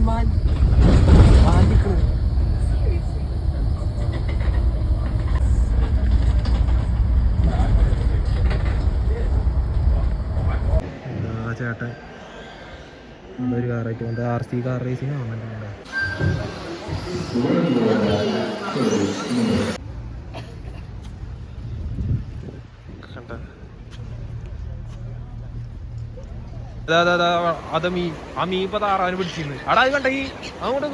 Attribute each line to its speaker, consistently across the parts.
Speaker 1: മാൻ ചേട്ടൻ ഒരു കാറായിട്ട് കൊണ്ട് RC കാർ റേസിംഗ് ആവുന്നുണ്ട്. അത് മീ ഇപ്പൊ താറാവിന് പിടിച്ചിരുന്നു. അടാ അത് കണ്ട ഈ അങ്ങോട്ട്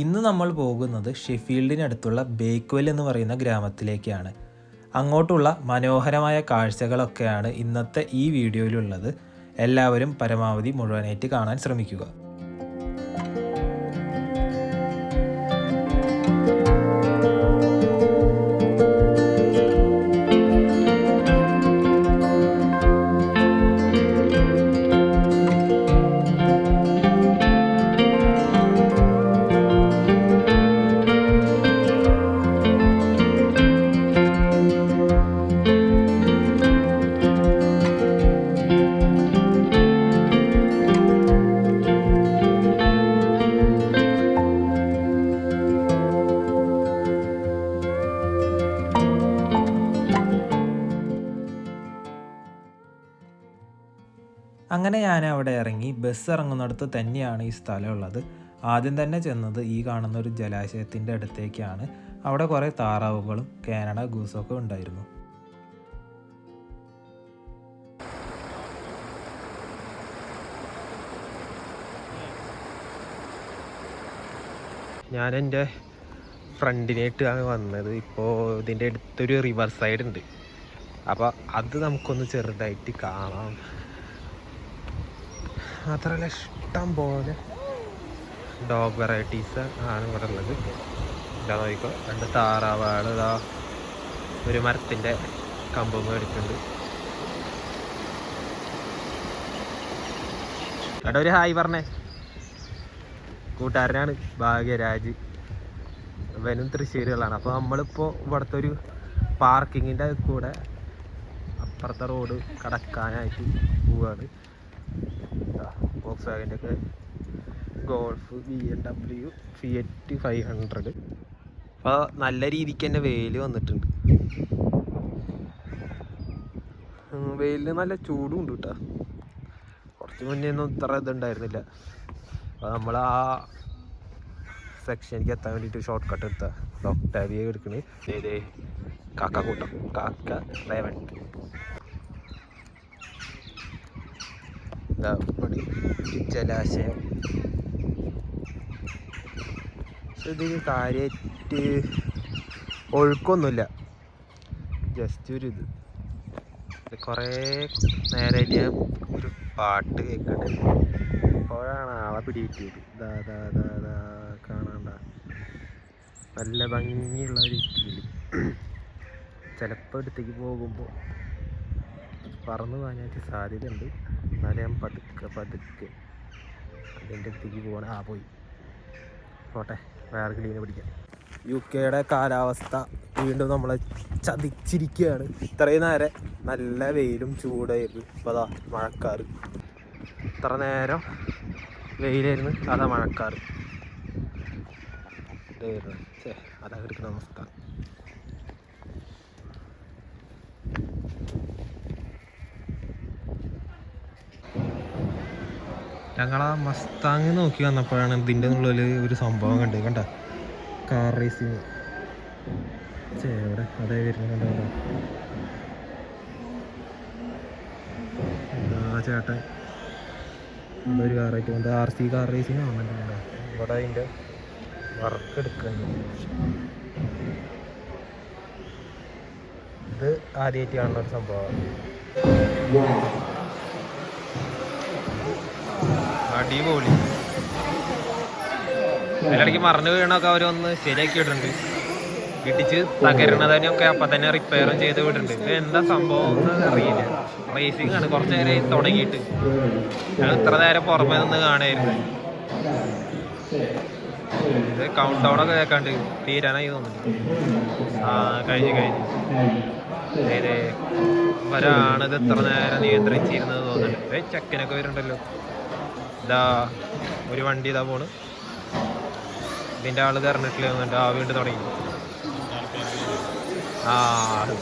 Speaker 1: ഇന്ന് നമ്മൾ പോകുന്നത് ഷെഫീൽഡിനടുത്തുള്ള ബേക്ക്വെൽ എന്ന് പറയുന്ന ഗ്രാമത്തിലേക്കാണ്. അങ്ങോട്ടുള്ള മനോഹരമായ കാഴ്ചകളൊക്കെയാണ് ഇന്നത്തെ ഈ വീഡിയോയിലുള്ളത്. എല്ലാവരും പരമാവധി മുഴുവനായിട്ട് കാണാൻ ശ്രമിക്കുക. അങ്ങനെ ഞാൻ അവിടെ ഇറങ്ങി. ബസ് ഇറങ്ങുന്നിടത്ത് തന്നെയാണ് ഈ സ്ഥലമുള്ളത്. ആദ്യം തന്നെ ചെന്നത് ഈ കാണുന്ന ഒരു ജലാശയത്തിൻ്റെ അടുത്തേക്കാണ്. അവിടെ കുറേ താറാവുകളും കാനഡ ഗൂസൊക്കെ ഉണ്ടായിരുന്നു. ഞാൻ എൻ്റെ ഫ്രണ്ടിനായിട്ടാണ് വന്നത്. ഇപ്പോൾ ഇതിൻ്റെ അടുത്തൊരു റിവർ സൈഡ് ഉണ്ട്. അപ്പോൾ അത് നമുക്കൊന്ന് ചെറുതായിട്ട് കാണാം. മാത്രമല്ല ഇഷ്ടം പോലെ ഡോഗ് വെറൈറ്റീസ് ആണ് ഇവിടെ ഉള്ളത്. ഇതാ നോക്കിക്കോ, 2 താറാവാൾ ഇതാ ഒരു മരത്തിൻ്റെ കമ്പും എടുക്കുന്നുണ്ട്. എടാ ഒരു ഹായ് പറഞ്ഞേ. കൂട്ടുകാരനാണ് ഭാഗ്യരാജ്. ഇവനും തൃശ്ശൂരുകളാണ്. അപ്പോൾ നമ്മളിപ്പോൾ ഇവിടുത്തെ ഒരു പാർക്കിങ്ങിൻ്റെ കൂടെ അപ്പുറത്തെ റോഡ് കടക്കാനായിട്ട് പോവുകയാണ്. വോക്സ്വാഗൻ്റെ ഒക്കെ ഗോൾഫ്, BMW, ഫിയറ്റ് 500. അപ്പോൾ നല്ല രീതിക്ക് തന്നെ വെയിൽ വന്നിട്ടുണ്ട്. വെയിലിന് നല്ല ചൂടും ഉണ്ട് കേട്ടോ. കുറച്ച് മുന്നേ ഒന്നും ഇത്ര ഇതുണ്ടായിരുന്നില്ല. അപ്പോൾ നമ്മൾ ആ സെക്ഷനിലേക്ക് എത്താൻ വേണ്ടിയിട്ട് ഷോർട്ട് കട്ട് എടുത്താൽ ഒക്ടാവിയ എടുക്കണേ. ഏതേ കാക്കൂട്ടം, കാക്ക റേവൻ. ജലാശയം ഇതിന് കാര്യമായിട്ട് ഒഴുക്കൊന്നുമില്ല, ജസ്റ്റ് ഒരു ഇത്. കുറേ നേരെ ഞാൻ ഒരു പാട്ട് കേൾക്കട്ടെ. അപ്പോഴാണ് ആളെ പിടികിട്ടിയത്. കാണാണ്ട നല്ല ഭംഗിയുള്ള ഒരു കിളി. ചിലപ്പോൾ അടുത്തേക്ക് പോകുമ്പോൾ പറന്നു പോകാനായിട്ട് സാധ്യതയുണ്ട്. എന്നാലും ഞാൻ പതുക്കെ അതിൻ്റെ അടുത്തേക്ക് പോകണം. പോയി പോട്ടെ, വേറെ കിളീനെ പിടിക്കാം. UK കാലാവസ്ഥ വീണ്ടും നമ്മളെ ചതിച്ചിരിക്കുകയാണ്. ഇത്രയും നേരം നല്ല വെയിലും ചൂടായിരുന്നു. ഇപ്പോൾ അതാ മഴക്കാറ്. ഇത്ര നേരം വെയിലായിരുന്നു, അതാ മഴക്കാറ്. അതാ കിടക്കുന്ന അവസ്ഥ. ഞങ്ങളാ മസ്താങ് നോക്കി വന്നപ്പോഴാണ് ഇതിൻ്റെ ഉള്ളിൽ ഒരു സംഭവം കണ്ട കാർ റേസിങ് എവിടെ അതേ വരുന്നത് കണ്ടോ എന്താ ചേട്ടൻ ഒരു കാറായിട്ട് എന്താ RC കാർ റേസിങ് ആവുന്നുണ്ടോ ഇവിടെ അതിൻ്റെ വർക്ക് എടുക്കുന്നുണ്ട്. ഇത് ആദ്യമായിട്ട് കാണുന്ന ഒരു സംഭവമാണ്. അടിപൊളി. അതിലിടയ്ക്ക് മറന്നു വീണൊക്കെ അവരൊന്ന് ശരിയാക്കി വിടുന്നുണ്ട്. ഇടിച്ച് തകരണതിനൊക്കെ അപ്പം തന്നെ റിപ്പയറും ചെയ്ത് വിടുന്നുണ്ട്. ഇത് എന്താ സംഭവം എന്ന് അറിയില്ല. റേസിംഗ് ആണ്. കുറച്ച് നേരം തുടങ്ങിയിട്ട് ഞങ്ങൾ ഇത്ര നേരം പുറമെ നിന്ന് കാണായിരുന്നു. ഇത് കൗണ്ട് ഡൗണൊക്കെ കേൾക്കാണ്ട് തീരാനായി തോന്നുന്നുണ്ട്. കഴിഞ്ഞു അതെ ഒരാണിത് ഇത്ര നേരം നിയന്ത്രിച്ചിരുന്നത് തോന്നുന്നുണ്ട്. ചെക്കനൊക്കെ വരുന്നുണ്ടല്ലോ. ഇതാ ഒരു വണ്ടി ഇതാ പോണ്. ഇതിൻ്റെ ആള് കയറിട്ടില്ല തോന്നുന്നുണ്ട്. വീണ്ടും തുടങ്ങി.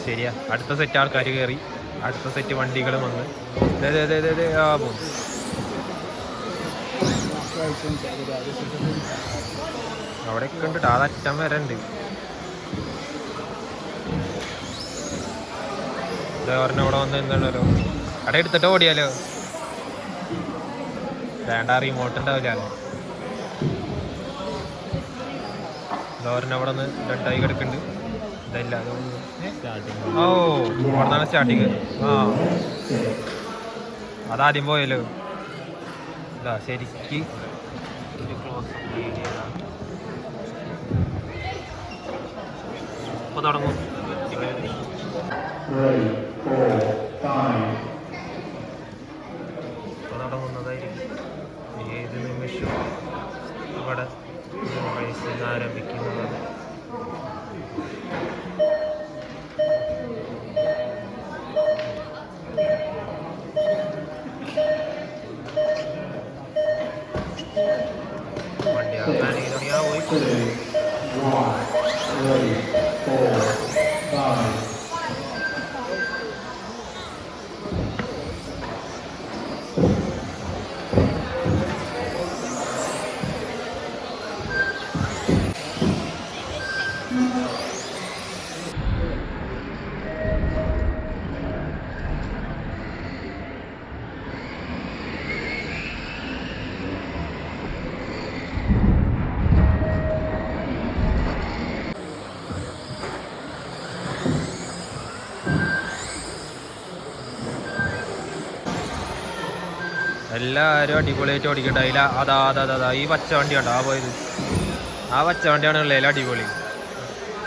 Speaker 1: ശരിയാ. അടുത്ത സെറ്റ് ആൾക്കാർ കയറി. അടുത്ത സെറ്റ് വണ്ടികൾ വന്ന് പോകുന്നു. അവിടെയൊക്കെ ഉണ്ട്. അതറ്റം വരെ ഉണ്ട്. ഒരെണ്ണം ഇവിടെ വന്ന് എന്താണല്ലോ അവിടെ എടുത്തിട്ട് ഓടിയാലോ. വേണ്ട റിമോട്ട് ഉണ്ടാവില്ലല്ലോ. ഒരെണ്ണം അവിടെ നിന്ന് രണ്ടായി കിടക്കുന്നുണ്ട്. ഇതല്ല ഓ അവിടെ നിന്നാണ് സ്റ്റാർട്ടിങ്. അതാദ്യം പോയല്ലോ. ഇതാ ശരിക്ക് ഒരു ക്ലോസ് ഏരിയ ഇപ്പൊ തുടങ്ങും. തുടങ്ങുന്നതായിരിക്കും ഏത് നിമിഷവും ഇവിടെ റേസിംഗ് ആരംഭിക്കുന്നതാണ്. വണ്ടി ആക്കാനെങ്കിൽ തുടങ്ങിയാൽ പോയി. എല്ലാവരും അടിപൊളിയായിട്ട് ഓടിക്കട്ടെ. അതിൽ അതാ ഈ പച്ച വണ്ടി കണ്ടോ പോയത്. ആ പച്ച വണ്ടിയാണ് ഉള്ളത് അടിപൊളി.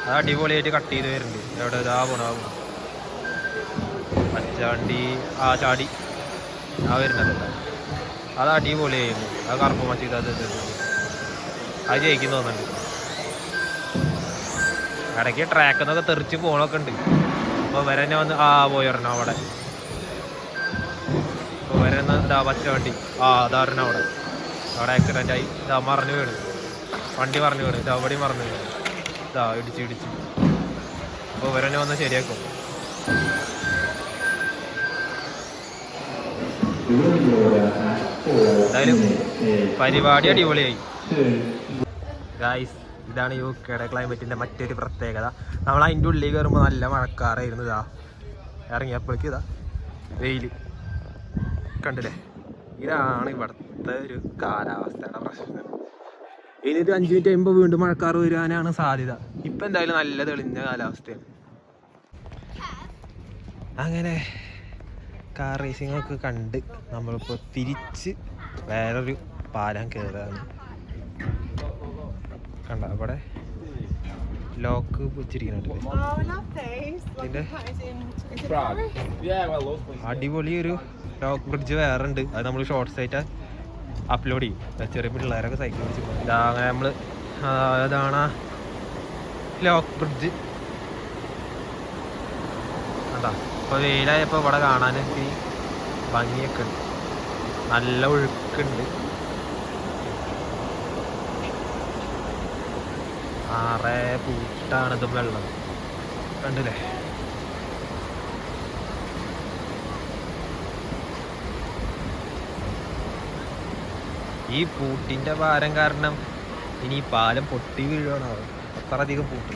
Speaker 1: അത് അടിപൊളിയായിട്ട് കട്ട് ചെയ്ത് വരുന്നുണ്ട്. എവിടെ പോണ പച്ച വണ്ടി ചാടി വരുന്നത്. അത് അടിപൊളിയായിരുന്നു. അത് കറുപ്പ് മച്ചി അത് ജയിക്കുന്നു തോന്നുന്നുണ്ട്. ഇടയ്ക്ക് ട്രാക്കിൽ നിന്നൊക്കെ തെറിച്ച് പോകണമൊക്കെ ഉണ്ട്. അപ്പോൾ വരെ തന്നെ വന്ന് പോയിരണം അവിടെ. അപ്പോൾ വരെ പച്ച വണ്ടി അതാരണം അവിടെ ആക്സിഡൻ്റ് ആയി. മറിഞ്ഞു വീണ്. വണ്ടി മറിഞ്ഞു വീണ്. അവിടെയും മറിഞ്ഞു വീണ്. ഇടിച്ച് അപ്പോൾ വരെ തന്നെ വന്ന് ശരിയാക്കും. എന്തായാലും പരിപാടി അടിപൊളിയായി. ഗായ്സ് ഇതാണ് യുകെയുടെ ക്ലൈമറ്റിൻ്റെ മറ്റൊരു പ്രത്യേകത. നമ്മൾ അതിൻ്റെ ഉള്ളിൽ കയറുമ്പോൾ നല്ല മഴക്കാറായിരുന്നു. ഇറങ്ങിയപ്പോഴേക്ക് വെയിൽ കണ്ടില്ലേ. ഇതാണ് ഇവിടുത്തെ ഒരു കാലാവസ്ഥയുടെ പ്രശ്നം. ഇനിയൊരു 5 മിനിറ്റ് കഴിയുമ്പോൾ വീണ്ടും മഴക്കാറ് വരാനാണ് സാധ്യത. ഇപ്പം എന്തായാലും നല്ല തെളിഞ്ഞ കാലാവസ്ഥയാണ്. അങ്ങനെ കാർ റേസിംഗ് ഒക്കെ കണ്ട് നമ്മളിപ്പോൾ തിരിച്ച് വേറൊരു പാലം കയറുകയാണ്. കണ്ട അവിടെ ലോക്ക് വെച്ചിരിക്കുന്നുണ്ട്. ഇതിൻ്റെ അടിപൊളി ഒരു ലോക്ക് ബ്രിഡ്ജ് വേറെ ഉണ്ട്. അത് നമ്മൾ ഷോർട്ട്സ് ആയിട്ട് അപ്ലോഡ് ചെയ്യും. ചെറിയ പിള്ളേരൊക്കെ സൈക്കിൾ വെച്ച് പോകും. അങ്ങനെ നമ്മൾ അതാണ് ലോക്ക് ബ്രിഡ്ജ്. കണ്ടാ ഇപ്പോൾ വെയിലായപ്പോൾ ഇവിടെ കാണാൻ ഇത്തിരി ഭംഗിയൊക്കെ ഉണ്ട്. നല്ല ഒഴുക്കുണ്ട്. പൂട്ടാണിത് വെള്ളം കണ്ടില്ലേ. ഈ പൂട്ടിൻ്റെ ഭാരം കാരണം ഇനി ഈ പാലം പൊട്ടി വീഴുകയാണോ? അത്ര അധികം പൂട്ട്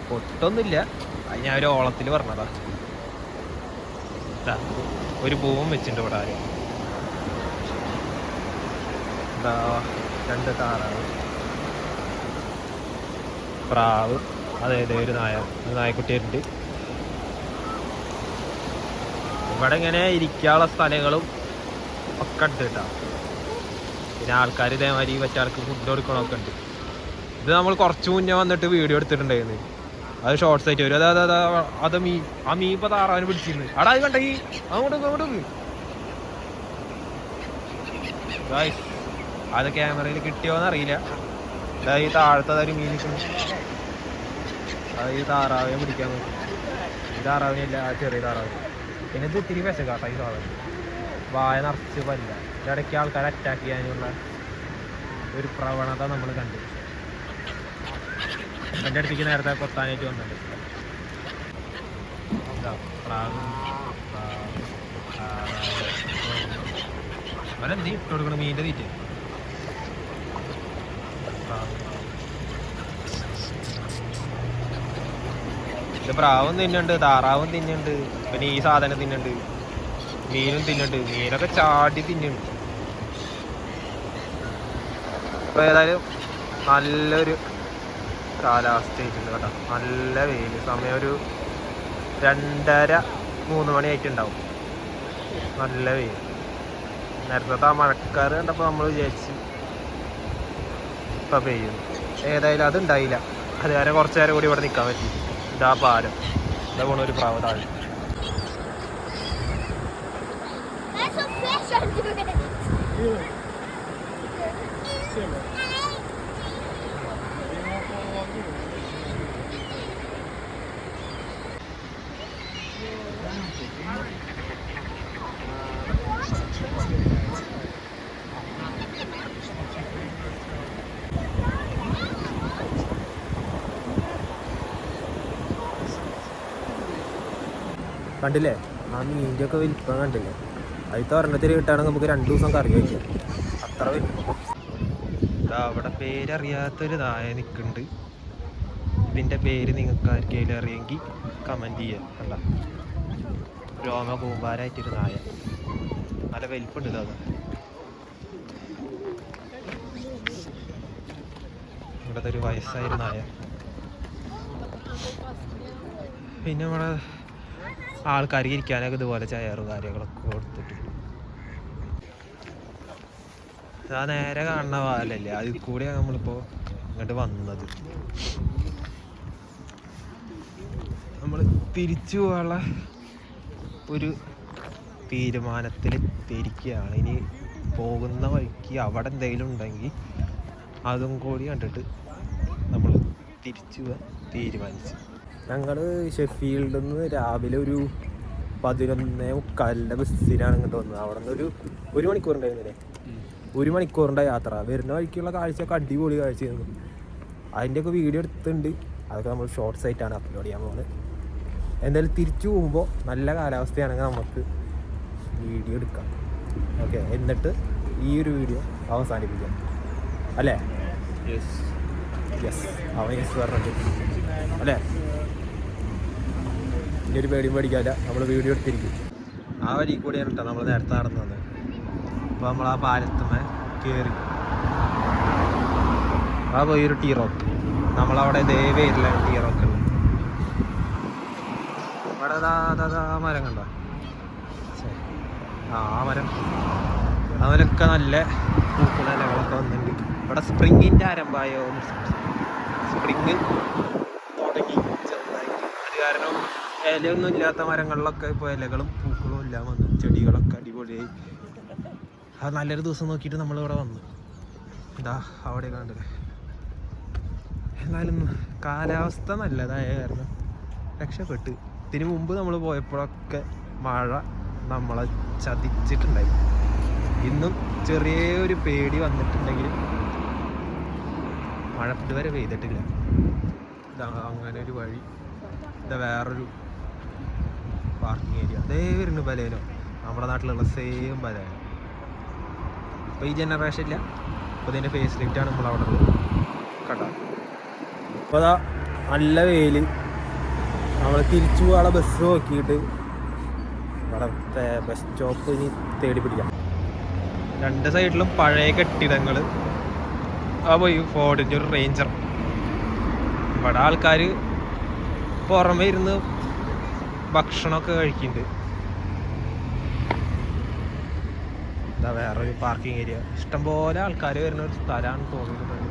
Speaker 1: പൊട്ടൊന്നുമില്ല. അത് ഞാൻ ഒരു ഓളത്തിൽ പറഞ്ഞതാ. ഒരു പൂവും വെച്ചിട്ടുണ്ട് ഇവിടെ ആരും. എന്താ 2 താറാവ്, പ്രാവ്, അതായത് ഒരു നായക്കുട്ടിയുണ്ട്. ഇവിടെ ഇങ്ങനെ ഇരിക്കാനുള്ള സ്ഥലങ്ങളും ഒക്കെ ഉണ്ട് കേട്ടോ. പിന്നെ ആൾക്കാർ ഇതേമാതിരി മറ്റാൾക്ക് ഫുഡ് കൊടുക്കണമൊക്കെ ഉണ്ട്. ഇത് നമ്മൾ കുറച്ച് മുന്നേ വന്നിട്ട് വീഡിയോ എടുത്തിട്ടുണ്ടായിരുന്നു. അത് ഷോർട്സ് ആയിട്ട് വരും. അത് ആ മീൻ ഇപ്പൊ താറാവിന് പിടിച്ചിരുന്നു. അവിടെ അത് കണ്ട ഈ അങ്ങോട്ട് അത് ക്യാമറയിൽ കിട്ടിയോന്ന് അറിയില്ല. ഈ താഴത്തെ ഒരു മീൻ അത് ഈ താറാവിനെ പിടിക്കാൻ നോക്കും. ഈ താറാവിനല്ല, ആ ചെറിയ താറാവ്. പിന്നെ ഇത് ഇത്തിരി വിശക്കാട്ട ഈ സാധനം. വായ നിറച്ച് പല്ല. ഇടയ്ക്ക് ആൾക്കാരെ അറ്റാക്ക് ചെയ്യാനുള്ള ഒരു പ്രവണത നമ്മൾ കണ്ടു. എൻ്റെ അടുത്തേക്ക് നേരത്തെ കൊത്താനായിട്ട് വന്നിട്ടുണ്ട്. അവരെന്തീ ഇട്ട് കൊടുക്കണം മീൻ്റെ തീറ്റ. ഇത് പ്രാവും തിന്നുണ്ട്, താറാവും തിന്നുണ്ട്, പിന്നെ ഈ സാധനം തിന്നുണ്ട്, മീനും തിന്നുണ്ട്. മീനൊക്കെ ചാടി തിന്നുണ്ട്. അപ്പോൾ ഏതായാലും നല്ലൊരു കാലാവസ്ഥയായിട്ടുണ്ട് കേട്ടോ. നല്ല വെയിൽ. സമയം ഒരു 2:30-3 മണി ആയിട്ടുണ്ടാവും. നല്ല വെയിൽ. നേരത്തെ ആ മഴക്കാറ് കണ്ടപ്പോൾ നമ്മൾ വിചാരിച്ച് ഇപ്പം പെയ്യുന്നു. ഏതായാലും അതുണ്ടായില്ല. അത് വരെ കുറച്ച് നേരം കൂടി ഇവിടെ നിൽക്കാൻ പറ്റി. ഇതാ പാലം. ഇതാ പോണ ഒരു പ്രാവ് താഴെ. കണ്ടില്ലേ ആ മീൻ്റെ ഒക്കെ വലിപ്പം കണ്ടില്ലേ? അതിൽ ഒരെണ്ണത്തിൽ കിട്ടുകയാണെങ്കിൽ നമുക്ക് 2 ദിവസം കറി വയ്ക്കാം. അത്ര വലിപ്പം. അവിടെ പേരറിയാത്തൊരു നായ നിൽക്കുന്നുണ്ട്. ഇതിൻ്റെ പേര് നിങ്ങൾക്ക് ആർക്കെങ്കിലും അറിയെങ്കിൽ കമൻറ്റ് ചെയ്യാം. കണ്ട രോമ കൂമ്പാരായിട്ടൊരു നായ. നല്ല വലിപ്പമുണ്ട്. അത് ഇവിടുത്തെ ഒരു വയസ്സായൊരു നായ. പിന്നെ ഇവിടെ ആൾക്കാർക്ക് ഇരിക്കാനൊക്കെ ഇതുപോലെ ചെയറും കാര്യങ്ങളൊക്കെ കൊടുത്തിട്ടുണ്ട്. ആ നേരെ കാണുന്ന പാലല്ലേ, അതിൽ കൂടെയാണ് നമ്മളിപ്പോൾ ഇങ്ങോട്ട് വന്നത്. നമ്മൾ തിരിച്ചു പോകാനുള്ള ഒരു തീരുമാനത്തിലെത്തിയിരിക്കുകയാണ്. ഇനി പോകുന്ന വഴിക്ക് അവിടെ എന്തെങ്കിലും ഉണ്ടെങ്കിൽ അതും കൂടി കണ്ടിട്ട് നമ്മൾ തിരിച്ചു പോകാൻ തീരുമാനിച്ചു. ഞങ്ങൾ ഷെഫീൽഡിൽ നിന്ന് രാവിലെ ഒരു 11:45 ബസ്സിനാണ് ഇങ്ങോട്ട് വന്നത്. അവിടെ നിന്ന് ഒരു മണിക്കൂറുണ്ടായിരുന്നില്ലേ? 1 മണിക്കൂറിൻ്റെ യാത്ര. വരുന്ന വഴിക്കുള്ള കാഴ്ചയൊക്കെ അടിപൊളി കാഴ്ചയായിരുന്നു. അതിൻ്റെയൊക്കെ വീഡിയോ എടുത്തിട്ടുണ്ട്. അതൊക്കെ നമ്മൾ ഷോർട്സ് ആയിട്ടാണ് അപ്ലോഡ് ചെയ്യാൻ പോകുന്നത്. എന്തായാലും തിരിച്ചു പോകുമ്പോൾ നല്ല കാലാവസ്ഥയാണെങ്കിൽ നമുക്ക് വീഡിയോ എടുക്കാം. ഓക്കെ, എന്നിട്ട് ഈ ഒരു വീഡിയോ അവസാനിപ്പിക്കാം അല്ലേ? യെസ് അവൻ യെസ് പറഞ്ഞിട്ട് അല്ലേ? ഇനി ഒരു പേടിയും പേടിക്കാല്ല. നമ്മൾ വീഡിയോ എടുത്തിരിക്കും. ആ വഴി കൂടിയാണ് കേട്ടോ നമ്മൾ നേരത്തെ നടന്നു വന്നത്. അപ്പോൾ നമ്മൾ ആ പാലത്തുമ്മേ കയറി ആ പോയൊരു ടീ റോക്ക്. നമ്മളവിടെ ഇതേ പേരിലാണ് ടീ റോക്ക് ഉള്ളത്. ഇവിടെ ആ മരം കണ്ടോ? ആ മരം അവരൊക്കെ നല്ല പൂക്കുന്ന ഇലകളൊക്കെ വന്നിട്ടുണ്ട്. ഇവിടെ സ്പ്രിങ്ങിൻ്റെ ആരംഭമായോ? സ്പ്രിങ് തുടങ്ങി ചെറുതായിട്ട്. അത് കാരണം ഇലയൊന്നും ഇല്ലാത്ത മരങ്ങളിലൊക്കെ ഇപ്പോൾ ഇലകളും പൂക്കളും എല്ലാം വന്നു. ചെടികളൊക്കെ അടിപൊളിയായി. അത് നല്ലൊരു ദിവസം നോക്കിയിട്ട് നമ്മളിവിടെ വന്നു. എന്താ അവിടെ കണ്ടില്ലേ? എന്നാലും കാലാവസ്ഥ നല്ലതായ കാരണം രക്ഷപ്പെട്ട്. ഇതിനു മുമ്പ് നമ്മൾ പോയപ്പോഴൊക്കെ മഴ നമ്മളെ ചതിച്ചിട്ടുണ്ടായി. ഇന്നും ചെറിയൊരു പേടി വന്നിട്ടുണ്ടെങ്കിലും മഴ ഇതുവരെ പെയ്തിട്ടില്ല. ഇതാ അങ്ങനെ ഒരു വഴി. ഇതാ വേറൊരു പാർക്കിംഗ് ഏരിയ. അതേ വരുന്നു ബലേനോ. നമ്മുടെ നാട്ടിലുള്ള സെയിം ബലേനോ. ഇപ്പോൾ ഈ ജനറേഷൻ ഇല്ല. അപ്പോൾ ഇതിൻ്റെ ഫേസ് ലിഫ്റ്റാണ് നമ്മളവിടെ ഉള്ളത് കേട്ടോ. അപ്പോൾ അതാ നല്ല വെയിൽ. നമ്മൾ തിരിച്ചു പോകാനുള്ള ബസ് നോക്കിയിട്ട് ഇവിടുത്തെ ബസ് സ്റ്റോപ്പ് ഇനി തേടി പിടിക്കാം. രണ്ട് സൈഡിലും പഴയ കെട്ടിടങ്ങൾ. ആ പോയി ഫോർഡിൻ്റെ ഒരു റേഞ്ചർ. ഇവിടെ ആൾക്കാർ പുറമെ ഇരുന്ന് ഭക്ഷണമൊക്കെ കഴിക്കുന്നുണ്ട്. ഇതാ വേറൊരു പാർക്കിംഗ് ഏരിയ. ഇഷ്ടംപോലെ ആൾക്കാർ വരുന്ന ഒരു സ്ഥലമാണ് തോന്നുന്നത്.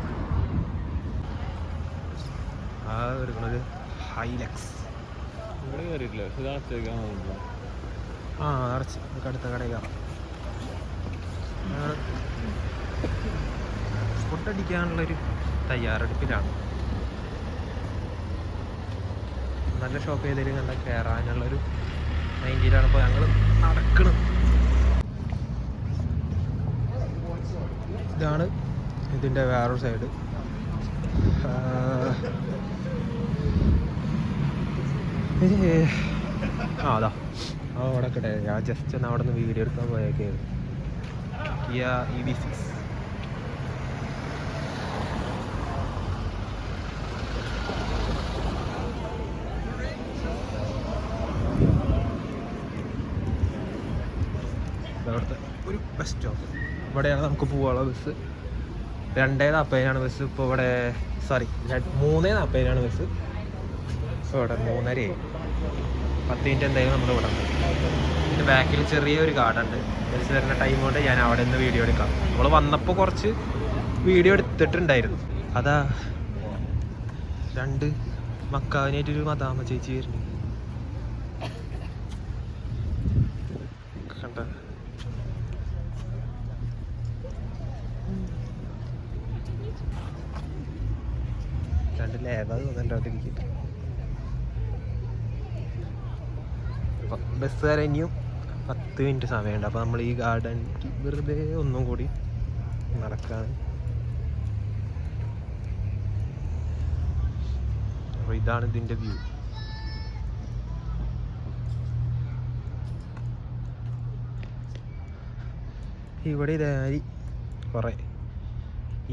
Speaker 1: ആ വരുന്നത് ഹൈലക്സ്. ആ അടച്ച് നമുക്ക് അടുത്ത കടയിൽ കയറാം. ഫുഡ് അടിക്കാനുള്ളൊരു തയ്യാറെടുപ്പിലാണ്. നല്ല ഷോപ്പ് ചെയ്തതിൽ കണ്ട കയറാനുള്ളൊരു മൈൻഡിലാണ് ഇപ്പോൾ ഞങ്ങൾ നടക്കുന്നത്. ഇതാണ് ഇതിൻ്റെ വേറൊരു സൈഡ്. അതാ അവിടെ കിട്ടെ. ഞാൻ ജസ്റ്റ് ഒന്ന് അവിടെ നിന്ന് വീഡിയോ എടുക്കാൻ പോയേക്കായിരുന്നു. Kia EV6. അവിടുത്തെ ഒരു ബസ് സ്റ്റോപ്പ്. ഇവിടെയാണ് നമുക്ക് പോകാനുള്ള ബസ്. 2:40 ബസ്. ഇപ്പോൾ ഇവിടെ 3:40 ബസ്. ഇപ്പോൾ ഇവിടെ 3:30. 10 മിനിറ്റ് എന്തായാലും നമ്മൾ ഇവിടെ ഉണ്ട്. ഇതിൻ്റെ ബാക്കിൽ ചെറിയൊരു ഗാർഡുണ്ട്. ബസ് വരുന്ന ടൈം കൊണ്ട് ഞാൻ അവിടെ നിന്ന് വീഡിയോ എടുക്കാം. നമ്മൾ വന്നപ്പോൾ കുറച്ച് വീഡിയോ എടുത്തിട്ടുണ്ടായിരുന്നു. അതാ 2 മക്കാവിനായിട്ടൊരു മദാമ ചേച്ചി വരുന്നു. കണ്ട രണ്ട് ലേബ തോന്നുന്നുണ്ടോട്ടിരിക്കും. ബസ് വരെ ഇനിയും 10 മിനിറ്റ് സമയമുണ്ട്. അപ്പോൾ നമ്മൾ ഈ ഗാർഡൻ വെറുതെ ഒന്നും കൂടി നടക്കാൻ. അപ്പോൾ ഇതാണ് ഇതിൻ്റെ വ്യൂ. ഇവിടെ ഇതേമാതിരി കുറേ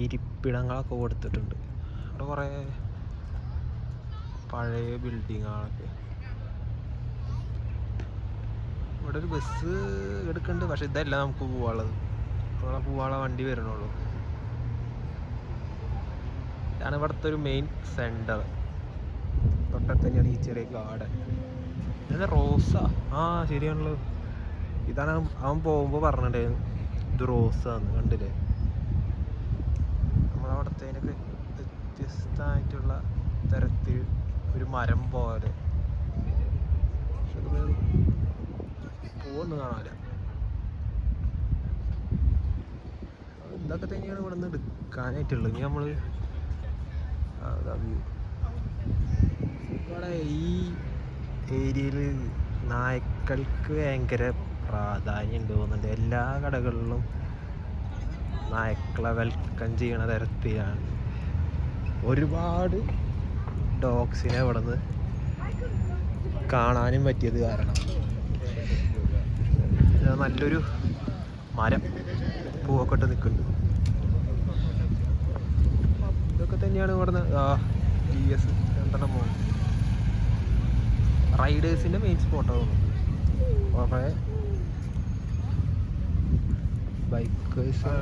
Speaker 1: ഇരിപ്പിടങ്ങളൊക്കെ കൊടുത്തിട്ടുണ്ട്. അവിടെ കുറേ പഴയ ബിൽഡിങ്ങുകളൊക്കെ. ഇവിടെ ഒരു ബസ് എടുക്കുന്നുണ്ട്. പക്ഷെ ഇതല്ല നമുക്ക് പോവാനുള്ളത്. അവിടെ പോവാനുള്ള വണ്ടി വരണുള്ളൂ. ഇതാണ് ഇവിടുത്തെ ഒരു മെയിൻ സെൻറ്റർ. തൊട്ടടുത്ത് തന്നെയാണ് ഈ ചെറിയ ഗാർഡൻ. ഇതാണ് റോസാ. ആ ശരിയാണല്ലോ. ഇതാണ് അവൻ പോകുമ്പോൾ പറഞ്ഞിട്ടുണ്ടായിരുന്നു ഇത് റോസാന്ന്. കണ്ടില്ലേ? നമ്മളവിടത്തേനൊക്കെ വ്യത്യസ്തമായിട്ടുള്ള തരത്തിൽ ഒരു മരം പോലെ. പക്ഷെ അത് പൂവൊന്നും കാണാനില്ല. ഇതൊക്കെ തന്നെയാണ് ഇവിടെ നിന്ന് എടുക്കാനായിട്ടുള്ളത്. ഇനി നമ്മൾ ഇവിടെ ഈ ഏരിയയിൽ നായ്ക്കൾക്ക് ഭയങ്കര പ്രാധാന്യം ഉണ്ട് തോന്നുന്നുണ്ട്. എല്ലാ കടകളിലും നായ്ക്കളെ വെൽക്കം ചെയ്യണ തരത്തിലാണ്. ഒരുപാട് ഡോഗ്സിനെ ഇവിടെ നിന്ന് കാണാനും പറ്റിയത് കാരണം നല്ലൊരു മരം പൂവൊക്കെ ഇട്ട് നിൽക്കുന്നുണ്ട്. ഇതൊക്കെ തന്നെയാണ് ഇവിടുന്ന് TVS 2 പോകും. റൈഡേഴ്സിൻ്റെ മെയിൻ സ്പോട്ടാണ് തോന്നുന്നു. കുറേ ബൈക്കേഴ്സ്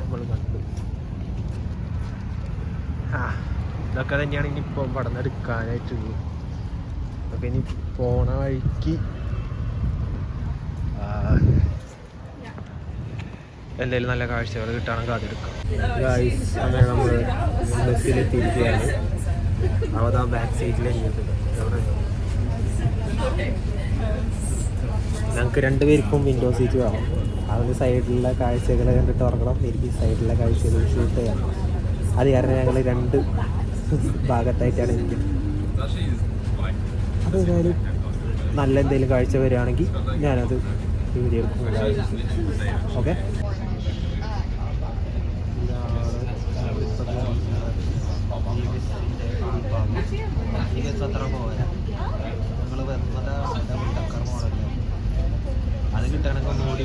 Speaker 1: നമ്മൾ കണ്ടു. ഇതൊക്കെ തന്നെയാണ് ഇനിയിപ്പോൾ ഇവിടെ നിന്ന് എടുക്കാനായിട്ടുള്ളത്. അതൊക്കെ ഇനി പോണ വഴിക്ക് എന്തെങ്കിലും നല്ല കാഴ്ചകൾ കിട്ടുകയാണെങ്കിൽ അതെടുക്കാം. അങ്ങനെ നമ്മൾ ബസ്സിലെത്തിയിരിക്കുകയാണ്. അവിടെ ബാക്ക് സൈഡിലെത്തിയിട്ടുണ്ട്. ഞങ്ങൾക്ക് 2 പേർക്കും വിൻഡോ സീറ്റ് വേണം. അതിന് സൈഡിലുള്ള കാഴ്ചകൾ കണ്ടിട്ട് ഉറങ്ങണം. എനിക്ക് സൈഡിലെ കാഴ്ചകൾ ഷൂട്ട് ചെയ്യണം. അത് കാരണം ഞങ്ങൾ 2 ഭാഗത്തായിട്ടാണ് ഇരിക്കുന്നത്. അപ്പോൾ ഏതായാലും നല്ല എന്തെങ്കിലും കാഴ്ച വരികയാണെങ്കിൽ ഞാനത് വീഡിയോ എടുക്കും. ഓക്കെ. അത്ര പോരാ. ഞങ്ങൾ വരുന്നത് ഡബിൾ ടക്കർ മോഡലാണ്. അത് കിട്ടുകയാണെങ്കിൽ ഒന്നുകൂടി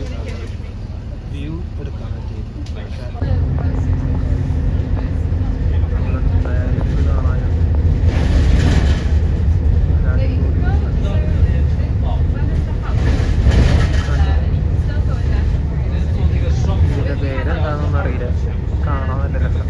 Speaker 1: വ്യൂ എടുക്കാൻ പറ്റി. ഇതിന്റെ പേരെന്താണെന്നൊന്നും അറിയില്ല. കാണാൻ നല്ല രസം.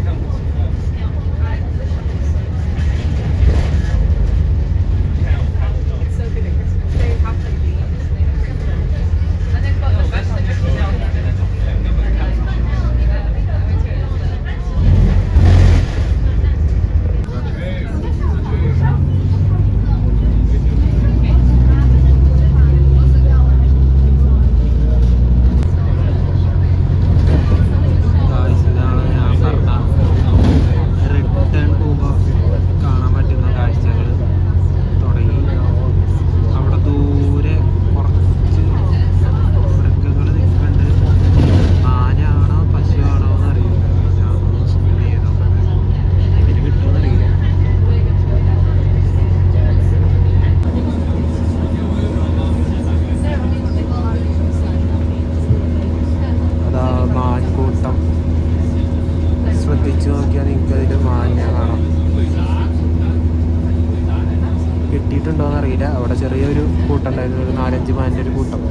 Speaker 1: ശ്രദ്ധിച്ചു നോക്കിയാൽ നിങ്ങൾക്ക് അതിൽ മാനിനെ കാണാം. കിട്ടിയിട്ടുണ്ടോയെന്ന് അറിയില്ല. അവിടെ ചെറിയൊരു കൂട്ടം ഉണ്ടായിരുന്നു, ഒരു 4-5 മാനിൻ്റെ ഒരു കൂട്ടം.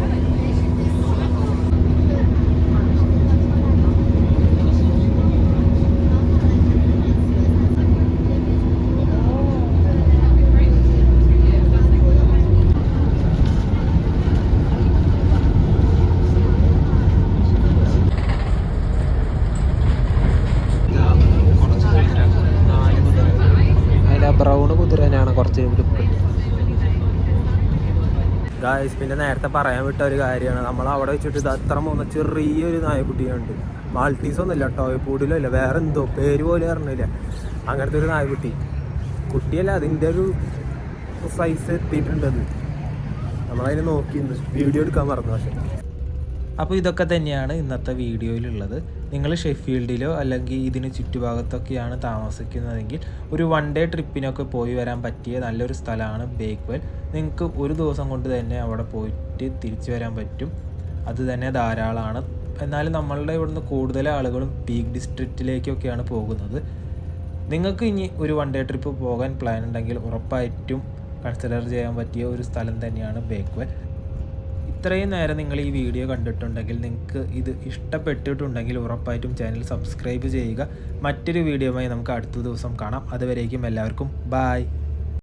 Speaker 1: ബ്രൗൺ കുതിര തന്നെയാണ് കുറച്ച് ലുക്ക്. ഗായ്സ്, പിന്നെ നേരത്തെ പറയാൻ വിട്ട ഒരു കാര്യമാണ്, നമ്മൾ അവിടെ വെച്ചിട്ട് ഇത് അത്ര മൂന്ന് ചെറിയൊരു നായക്കുട്ടിയുണ്ട്. മാൾട്ടീസ് ഒന്നുമില്ല, ടോയ്പൂഡിലും ഇല്ല, വേറെ എന്തോ പേര് പോലും അറിഞ്ഞില്ല. അങ്ങനത്തെ ഒരു നായക്കുട്ടി, കുട്ടിയല്ല, അതിൻ്റെ ഒരു സൈസ് എത്തിയിട്ടുണ്ടത്. നമ്മളതിന് നോക്കിയിരുന്നു, വീഡിയോ എടുക്കാൻ മറന്നു. പക്ഷേ അപ്പോൾ ഇതൊക്കെ തന്നെയാണ് ഇന്നത്തെ വീഡിയോയിലുള്ളത്. നിങ്ങൾ ഷെഫീൽഡിലോ അല്ലെങ്കിൽ ഇതിന് ചുറ്റുഭാഗത്തൊക്കെയാണ് താമസിക്കുന്നതെങ്കിൽ ഒരു 1 ഡേ ട്രിപ്പിനൊക്കെ പോയി വരാൻ പറ്റിയ നല്ലൊരു സ്ഥലമാണ് ബേക്ക്വെൽ. നിങ്ങൾക്ക് ഒരു ദിവസം കൊണ്ട് തന്നെ അവിടെ പോയിട്ട് തിരിച്ചു വരാൻ പറ്റും. അത് തന്നെ ധാരാളമാണ്. എന്നാലും നമ്മളുടെ ഇവിടുന്ന് കൂടുതൽ ആളുകളും പീക്ക് ഡിസ്ട്രിക്റ്റിലേക്കൊക്കെയാണ് പോകുന്നത്. നിങ്ങൾക്ക് ഇനി ഒരു 1 ഡേ ട്രിപ്പ് പോകാൻ പ്ലാൻ ഉണ്ടെങ്കിൽ ഉറപ്പായിട്ടും കൺസിഡർ ചെയ്യാൻ പറ്റിയ ഒരു സ്ഥലം തന്നെയാണ് ബേക്ക്വെൽ. ഇത്രയും നേരം നിങ്ങൾ ഈ വീഡിയോ കണ്ടിട്ടുണ്ടെങ്കിൽ, നിങ്ങൾക്ക് ഇത് ഇഷ്ടപ്പെട്ടിട്ടുണ്ടെങ്കിൽ ഉറപ്പായിട്ടും ചാനൽ സബ്സ്ക്രൈബ് ചെയ്യുക. മറ്റൊരു വീഡിയോയുമായി നമുക്ക് അടുത്ത ദിവസം കാണാം. അതുവരേക്കും എല്ലാവർക്കും ബായ്.